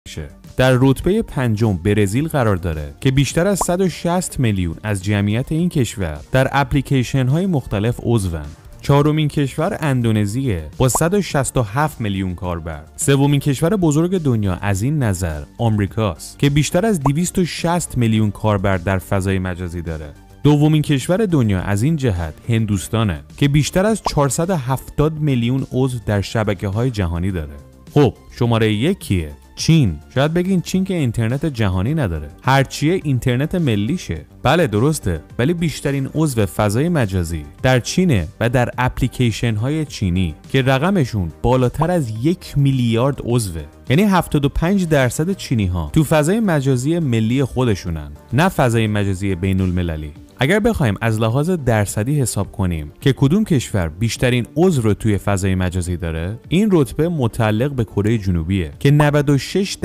شه. در رتبه پنجم برزیل قرار داره که بیشتر از 160 میلیون از جمعیت این کشور در اپلیکیشن های مختلف عضوند. چهارمین کشور اندونزیه با 167 میلیون کاربر. سومین کشور بزرگ دنیا از این نظر آمریکاست که بیشتر از 260 میلیون کاربر در فضای مجازی داره. دومین کشور دنیا از این جهت هندوستانه که بیشتر از 470 میلیون عضو در شبکه‌های جهانی داره. خب شماره یک کیه؟ چین. شاید بگین چین که اینترنت جهانی نداره، هرچیه اینترنت ملیشه. بله درسته، ولی بیشترین عضو فضای مجازی در چینه و در اپلیکیشن های چینی که رقمشون بالاتر از 1 میلیارد عضوه. یعنی 75% چینی ها تو فضای مجازی ملی خودشونن، نه فضای مجازی بین المللی. اگر بخوایم از لحاظ درصدی حساب کنیم که کدوم کشور بیشترین عضو رو توی فضای مجازی داره، این رتبه متعلق به کره جنوبیه که 96%